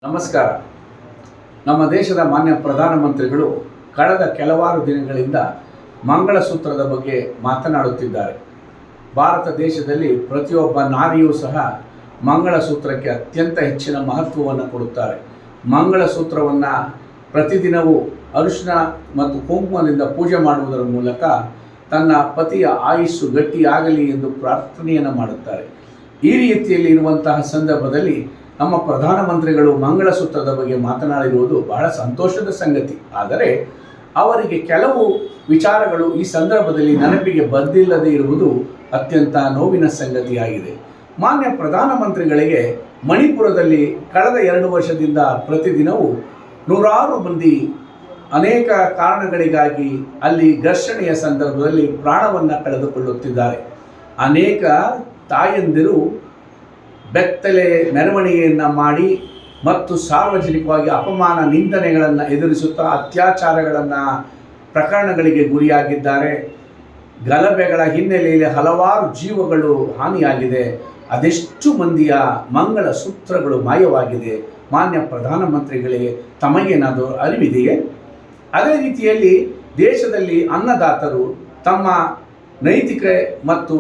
ನಮಸ್ಕಾರ. ನಮ್ಮ ದೇಶದ ಮಾನ್ಯ ಪ್ರಧಾನಮಂತ್ರಿಗಳು ಕಳೆದ ಕೆಲವಾರು ದಿನಗಳಿಂದ ಮಂಗಳಸೂತ್ರದ ಬಗ್ಗೆ ಮಾತನಾಡುತ್ತಿದ್ದಾರೆ. ಭಾರತ ದೇಶದಲ್ಲಿ ಪ್ರತಿಯೊಬ್ಬ ನಾರಿಯೂ ಸಹ ಮಂಗಳಸೂತ್ರಕ್ಕೆ ಅತ್ಯಂತ ಹೆಚ್ಚಿನ ಮಹತ್ವವನ್ನು ಕೊಡುತ್ತಾರೆ. ಮಂಗಳಸೂತ್ರವನ್ನು ಪ್ರತಿದಿನವೂ ಅರಿಶಿನ ಮತ್ತು ಕುಂಕುಮದಿಂದ ಪೂಜೆ ಮಾಡುವುದರ ಮೂಲಕ ತನ್ನ ಪತಿಯ ಆಯುಸ್ಸು ಗಟ್ಟಿಯಾಗಲಿ ಎಂದು ಪ್ರಾರ್ಥನೆಯನ್ನು ಮಾಡುತ್ತಾರೆ. ಈ ರೀತಿಯಲ್ಲಿ ಇರುವಂತಹ ಸಂದರ್ಭದಲ್ಲಿ ನಮ್ಮ ಪ್ರಧಾನಮಂತ್ರಿಗಳು ಮಂಗಳಸೂತ್ರದ ಬಗ್ಗೆ ಮಾತನಾಡಿರುವುದು ಬಹಳ ಸಂತೋಷದ ಸಂಗತಿ. ಆದರೆ ಅವರಿಗೆ ಕೆಲವು ವಿಚಾರಗಳು ಈ ಸಂದರ್ಭದಲ್ಲಿ ನೆನಪಿಗೆ ಬಂದಿಲ್ಲದೆ ಇರುವುದು ಅತ್ಯಂತ ನೋವಿನ ಸಂಗತಿಯಾಗಿದೆ. ಮಾನ್ಯ ಪ್ರಧಾನಮಂತ್ರಿಗಳಿಗೆ ಮಣಿಪುರದಲ್ಲಿ ಕಳೆದ 2 ವರ್ಷದಿಂದ ಪ್ರತಿದಿನವೂ ನೂರಾರು ಮಂದಿ ಅನೇಕ ಕಾರಣಗಳಿಗಾಗಿ ಅಲ್ಲಿ ಘರ್ಷಣೆಯ ಸಂದರ್ಭದಲ್ಲಿ ಪ್ರಾಣವನ್ನು ಕಳೆದುಕೊಳ್ಳುತ್ತಿದ್ದಾರೆ. ಅನೇಕ ತಾಯಂದಿರು ಬೆತ್ತಲೆ ಮೆರವಣಿಗೆಯನ್ನು ಮಾಡಿ ಮತ್ತು ಸಾರ್ವಜನಿಕವಾಗಿ ಅಪಮಾನ ನಿಂದನೆಗಳನ್ನು ಎದುರಿಸುತ್ತಾ ಅತ್ಯಾಚಾರಗಳನ್ನು ಪ್ರಕರಣಗಳಿಗೆ ಗುರಿಯಾಗಿದ್ದಾರೆ. ಗಲಭೆಗಳ ಹಿನ್ನೆಲೆಯಲ್ಲಿ ಹಲವಾರು ಜೀವಗಳು ಹಾನಿಯಾಗಿದೆ. ಅದೆಷ್ಟು ಮಂದಿಯ ಮಂಗಳಸೂತ್ರಗಳು ಮಾಯವಾಗಿದೆ. ಮಾನ್ಯ ಪ್ರಧಾನಮಂತ್ರಿಗಳಿಗೆ ತಮಗೇನಾದರೂ ಅರಿವಿದೆಯೇ? ಅದೇ ರೀತಿಯಲ್ಲಿ ದೇಶದಲ್ಲಿ ಅನ್ನದಾತರು ತಮ್ಮ ನೈತಿಕ ಮತ್ತು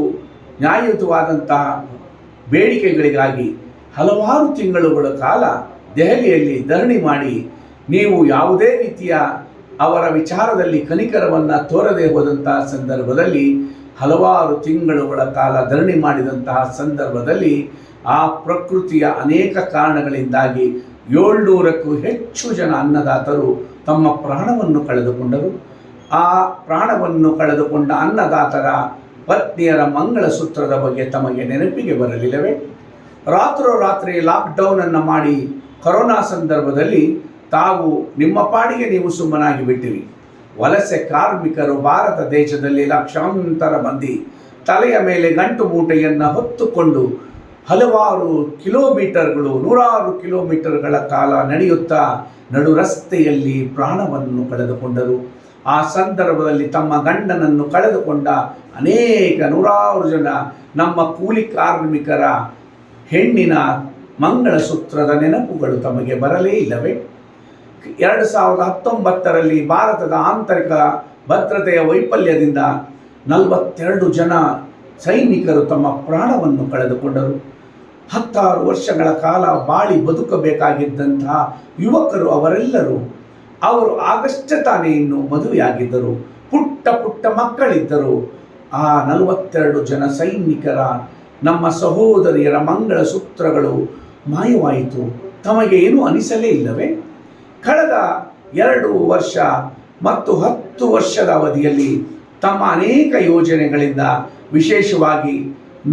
ನ್ಯಾಯಯುತವಾದಂತಹ ಬೇಡಿಕೆಗಳಿಗಾಗಿ ಹಲವಾರು ತಿಂಗಳುಗಳ ಕಾಲ ದೆಹಲಿಯಲ್ಲಿ ಧರಣಿ ಮಾಡಿ, ನೀವು ಯಾವುದೇ ರೀತಿಯ ಅವರ ವಿಚಾರದಲ್ಲಿ ಕನಿಕರವನ್ನು ತೋರದೆ ಹೋದಂತಹ ಸಂದರ್ಭದಲ್ಲಿ ಹಲವಾರು ತಿಂಗಳುಗಳ ಕಾಲ ಧರಣಿ ಮಾಡಿದಂತಹ ಸಂದರ್ಭದಲ್ಲಿ ಆ ಪ್ರಕೃತಿಯ ಅನೇಕ ಕಾರಣಗಳಿಂದಾಗಿ 700ಕ್ಕೂ ಹೆಚ್ಚು ಜನ ಅನ್ನದಾತರು ತಮ್ಮ ಪ್ರಾಣವನ್ನು ಕಳೆದುಕೊಂಡರು. ಆ ಪ್ರಾಣವನ್ನು ಕಳೆದುಕೊಂಡ ಅನ್ನದಾತರ ಪತ್ನಿಯರ ಮಂಗಳಸೂತ್ರದ ಬಗ್ಗೆ ತಮಗೆ ನೆನಪಿಗೆ ಬರಲಿಲ್ಲವೇ? ರಾತ್ರೋರಾತ್ರಿ ಲಾಕ್ಡೌನನ್ನು ಮಾಡಿ ಕೊರೋನಾ ಸಂದರ್ಭದಲ್ಲಿ ತಾವು ನಿಮ್ಮ ಪಾಡಿಗೆ ನೀವು ಸುಮ್ಮನಾಗಿ ಬಿಟ್ಟಿರಿ. ವಲಸೆ ಕಾರ್ಮಿಕರು ಭಾರತ ದೇಶದಲ್ಲಿ ಲಕ್ಷಾಂತರ ಮಂದಿ ತಲೆಯ ಮೇಲೆ ಗಂಟು ಮೂಟೆಯನ್ನು ಹೊತ್ತುಕೊಂಡು ಹಲವಾರು ಕಿಲೋಮೀಟರ್ಗಳು, 100 ಕಿಲೋಮೀಟರ್ಗಳ ಕಾಲ ನಡೆಯುತ್ತಾ ನಡು ರಸ್ತೆಯಲ್ಲಿ ಪ್ರಾಣವನ್ನು ಕಳೆದುಕೊಂಡರು. ಆ ಸಂದರ್ಭದಲ್ಲಿ ತಮ್ಮ ಗಂಡನನ್ನು ಕಳೆದುಕೊಂಡ ಅನೇಕ 100 ಜನ ನಮ್ಮ ಕೂಲಿ ಕಾರ್ಮಿಕರ ಹೆಣ್ಣಿನ ಮಂಗಳಸೂತ್ರದ ನೆನಪುಗಳು ತಮಗೆ ಬರಲೇ ಇಲ್ಲವೇ? 2019ರಲ್ಲಿ ಭಾರತದ ಆಂತರಿಕ ಭದ್ರತೆಯ ವೈಫಲ್ಯದಿಂದ 42 ಜನ ಸೈನಿಕರು ತಮ್ಮ ಪ್ರಾಣವನ್ನು ಕಳೆದುಕೊಂಡರು. 16 ವರ್ಷಗಳ ಕಾಲ ಬಾಳಿ ಬದುಕಬೇಕಾಗಿದ್ದಂತಹ ಯುವಕರು ಅವರೆಲ್ಲರೂ ಅವರು ಆಗಷ್ಟೇ ತಾನೇ ಇನ್ನು ಮದುವೆಯಾಗಿದ್ದರು, ಪುಟ್ಟ ಮಕ್ಕಳಿದ್ದರು. ಆ 42 ಜನ ಸೈನಿಕರ ನಮ್ಮ ಸಹೋದರಿಯರ ಮಂಗಳಸೂತ್ರಗಳು ಮಾಯವಾಯಿತು. ತಮಗೆ ಏನೂ ಅನಿಸಲೇ ಇಲ್ಲವೇ? ಕಳೆದ 2 ವರ್ಷ ಮತ್ತು 10 ವರ್ಷದ ಅವಧಿಯಲ್ಲಿ ತಮ್ಮ ಅನೇಕ ಯೋಜನೆಗಳಿಂದ, ವಿಶೇಷವಾಗಿ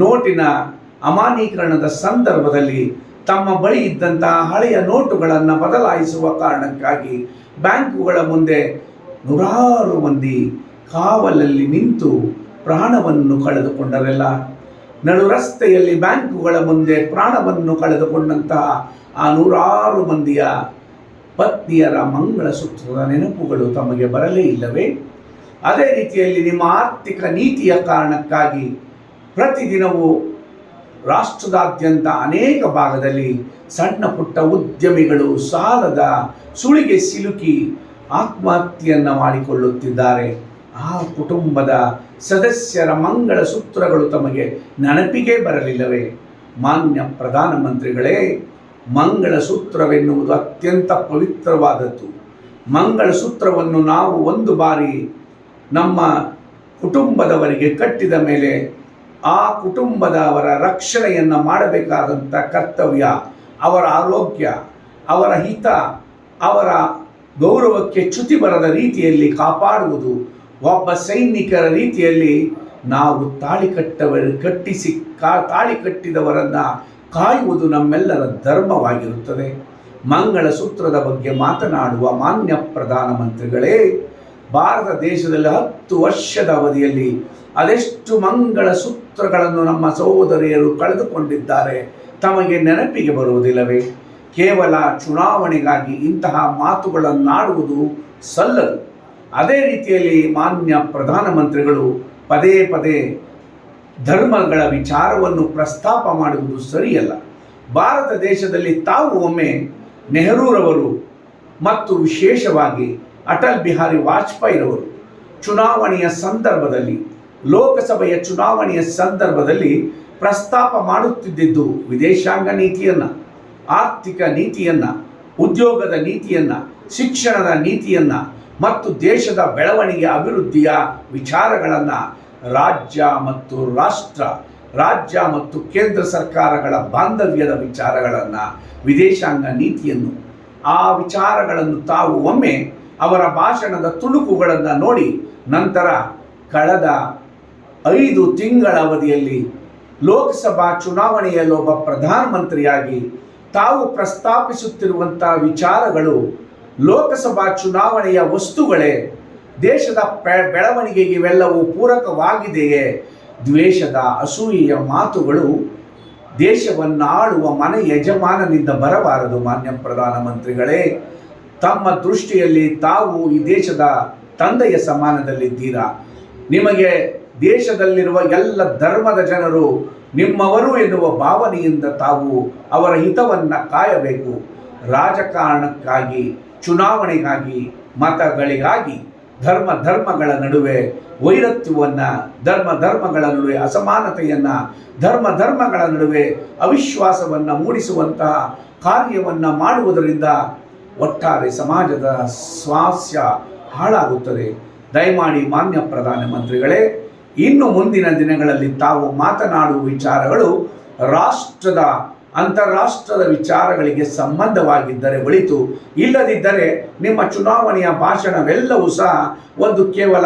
ನೋಟಿನ ಅಮಾನ್ಯೀಕರಣದ ಸಂದರ್ಭದಲ್ಲಿ ತಮ್ಮ ಬಳಿ ಇದ್ದಂತಹ ಹಳೆಯ ನೋಟುಗಳನ್ನು ಬದಲಾಯಿಸುವ ಕಾರಣಕ್ಕಾಗಿ ಬ್ಯಾಂಕುಗಳ ಮುಂದೆ 100 ಮಂದಿ ಕಾವಲಲ್ಲಿ ನಿಂತು ಪ್ರಾಣವನ್ನು ಕಳೆದುಕೊಂಡರೆಲ್ಲ. ನಡು ರಸ್ತೆಯಲ್ಲಿ ಬ್ಯಾಂಕುಗಳ ಮುಂದೆ ಪ್ರಾಣವನ್ನು ಕಳೆದುಕೊಂಡಂತಹ ಆ 100 ಮಂದಿಯ ಪತ್ನಿಯರ ಮಂಗಳಸೂತ್ರದ ನೆನಪುಗಳು ತಮಗೆ ಬರಲೇ ಇಲ್ಲವೇ? ಅದೇ ರೀತಿಯಲ್ಲಿ ನಿಮ್ಮ ಆರ್ಥಿಕ ನೀತಿಯ ಕಾರಣಕ್ಕಾಗಿ ಪ್ರತಿದಿನವೂ ರಾಷ್ಟ್ರದಾದ್ಯಂತ ಅನೇಕ ಭಾಗದಲ್ಲಿ ಸಣ್ಣ ಪುಟ್ಟ ಉದ್ಯಮಿಗಳು ಸಾಲದ ಸುಳಿಗೆ ಸಿಲುಕಿ ಆತ್ಮಹತ್ಯೆಯನ್ನು ಮಾಡಿಕೊಳ್ಳುತ್ತಿದ್ದಾರೆ. ಆ ಕುಟುಂಬದ ಸದಸ್ಯರ ಮಂಗಳಸೂತ್ರಗಳು ತಮಗೆ ನೆನಪಿಗೆ ಬರಲಿಲ್ಲವೇ? ಮಾನ್ಯ ಪ್ರಧಾನಮಂತ್ರಿಗಳೇ, ಮಂಗಳಸೂತ್ರವೆನ್ನುವುದು ಅತ್ಯಂತ ಪವಿತ್ರವಾದದ್ದು. ಮಂಗಳಸೂತ್ರವನ್ನು ನಾವು ಒಂದು ಬಾರಿ ನಮ್ಮ ಕುಟುಂಬದವರಿಗೆ ಕಟ್ಟಿದ ಮೇಲೆ ಆ ಕುಟುಂಬದವರ ರಕ್ಷಣೆಯನ್ನು ಮಾಡಬೇಕಾದಂಥ ಕರ್ತವ್ಯ, ಅವರ ಆರೋಗ್ಯ, ಅವರ ಹಿತ, ಅವರ ಗೌರವಕ್ಕೆ ಚ್ಯುತಿ ಬರದ ರೀತಿಯಲ್ಲಿ ಕಾಪಾಡುವುದು. ಒಬ್ಬ ಸೈನಿಕರ ರೀತಿಯಲ್ಲಿ ನಾವು ತಾಳಿ ಕಟ್ಟಿದವರನ್ನು ಕಾಯುವುದು ನಮ್ಮೆಲ್ಲರ ಧರ್ಮವಾಗಿರುತ್ತದೆ. ಮಂಗಳಸೂತ್ರದ ಬಗ್ಗೆ ಮಾತನಾಡುವ ಮಾನ್ಯ ಪ್ರಧಾನಮಂತ್ರಿಗಳೇ, ಭಾರತ ದೇಶದಲ್ಲಿ 10 ವರ್ಷದ ಅವಧಿಯಲ್ಲಿ ಅದೆಷ್ಟು ಮಂಗಳಸೂತ್ರಗಳನ್ನು ನಮ್ಮ ಸಹೋದರಿಯರು ಕಳೆದುಕೊಂಡಿದ್ದಾರೆ ತಮಗೆ ನೆನಪಿಗೆ ಬರುವುದಿಲ್ಲವೇ? ಕೇವಲ ಚುನಾವಣೆಗಾಗಿ ಇಂತಹ ಮಾತುಗಳನ್ನಾಡುವುದು ಸಲ್ಲದು. ಅದೇ ರೀತಿಯಲ್ಲಿ ಮಾನ್ಯ ಪ್ರಧಾನಮಂತ್ರಿಗಳು ಪದೇ ಧರ್ಮಗಳ ವಿಚಾರವನ್ನು ಪ್ರಸ್ತಾಪ ಮಾಡುವುದು ಸರಿಯಲ್ಲ. ಭಾರತ ದೇಶದಲ್ಲಿ ತಾವು ಒಮ್ಮೆ ನೆಹರೂರವರು ಮತ್ತು ವಿಶೇಷವಾಗಿ ಅಟಲ್ ಬಿಹಾರಿ ವಾಜಪೇಯಿರವರು ಚುನಾವಣೆಯ ಸಂದರ್ಭದಲ್ಲಿ, ಲೋಕಸಭೆಯ ಚುನಾವಣೆಯ ಸಂದರ್ಭದಲ್ಲಿ ಪ್ರಸ್ತಾಪ ಮಾಡುತ್ತಿದ್ದುದು ವಿದೇಶಾಂಗ ನೀತಿಯನ್ನು, ಆರ್ಥಿಕ ನೀತಿಯನ್ನು, ಉದ್ಯೋಗದ ನೀತಿಯನ್ನು, ಶಿಕ್ಷಣದ ನೀತಿಯನ್ನು ಮತ್ತು ದೇಶದ ಬೆಳವಣಿಗೆ ಅಭಿವೃದ್ಧಿಯ ವಿಚಾರಗಳನ್ನು, ರಾಜ್ಯ ಮತ್ತು ರಾಷ್ಟ್ರ, ರಾಜ್ಯ ಮತ್ತು ಕೇಂದ್ರ ಸರ್ಕಾರಗಳ ಬಾಂಧವ್ಯದ ವಿಚಾರಗಳನ್ನು, ವಿದೇಶಾಂಗ ನೀತಿಯನ್ನು, ಆ ವಿಚಾರಗಳನ್ನು ತಾವು ಒಮ್ಮೆ ಅವರ ಭಾಷಣದ ತುಣುಕುಗಳನ್ನು ನೋಡಿ ನಂತರ ಕಳೆದ 5 ತಿಂಗಳ ಅವಧಿಯಲ್ಲಿ ಲೋಕಸಭಾ ಚುನಾವಣೆಯಲ್ಲೊಬ್ಬ ಪ್ರಧಾನಮಂತ್ರಿಯಾಗಿ ತಾವು ಪ್ರಸ್ತಾಪಿಸುತ್ತಿರುವಂಥ ವಿಚಾರಗಳು ಲೋಕಸಭಾ ಚುನಾವಣೆಯ ವಸ್ತುಗಳೇ, ದೇಶದ ಬೆಳವಣಿಗೆಗೆ ಇವೆಲ್ಲವೂ ಪೂರಕವಾಗಿದೆಯೇ? ದ್ವೇಷದ ಅಸೂಯೆಯ ಮಾತುಗಳು ದೇಶವನ್ನಾಳುವ ಮನೆ ಯಜಮಾನನಿಂದ ಬರಬಾರದು. ಮಾನ್ಯ ಪ್ರಧಾನಮಂತ್ರಿಗಳೇ, ತಮ್ಮ ದೃಷ್ಟಿಯಲ್ಲಿ ತಾವು ಈ ದೇಶದ ತಂದೆಯ ಸಮಾನದಲ್ಲಿದ್ದೀರಾ. ನಿಮಗೆ ದೇಶದಲ್ಲಿರುವ ಎಲ್ಲ ಧರ್ಮದ ಜನರು ನಿಮ್ಮವರು ಎನ್ನುವ ಭಾವನೆಯಿಂದ ತಾವು ಅವರ ಹಿತವನ್ನು ಕಾಯಬೇಕು. ರಾಜಕಾರಣಕ್ಕಾಗಿ, ಚುನಾವಣೆಗಾಗಿ, ಮತಗಳಿಗಾಗಿ ಧರ್ಮಗಳ ನಡುವೆ ವೈರತ್ವವನ್ನು, ಧರ್ಮಗಳ ನಡುವೆ ಅಸಮಾನತೆಯನ್ನು, ಧರ್ಮಗಳ ನಡುವೆ ಅವಿಶ್ವಾಸವನ್ನು ಮೂಡಿಸುವಂತಹ ಕಾರ್ಯವನ್ನು ಮಾಡುವುದರಿಂದ ಒಟ್ಟಾರೆ ಸಮಾಜದ ಸ್ವಾಸ್ಥ್ಯ ಹಾಳಾಗುತ್ತದೆ. ದಯಮಾಡಿ ಮಾನ್ಯ ಪ್ರಧಾನಮಂತ್ರಿಗಳೇ, ಇನ್ನು ಮುಂದಿನ ದಿನಗಳಲ್ಲಿ ತಾವು ಮಾತನಾಡುವ ವಿಚಾರಗಳು ರಾಷ್ಟ್ರದ, ಅಂತಾರಾಷ್ಟ್ರದ ವಿಚಾರಗಳಿಗೆ ಸಂಬಂಧವಾಗಿದ್ದರೆ ಒಳಿತು. ಇಲ್ಲದಿದ್ದರೆ ನಿಮ್ಮ ಚುನಾವಣೆಯ ಭಾಷಣವೆಲ್ಲವೂ ಸಹ ಒಂದು ಕೇವಲ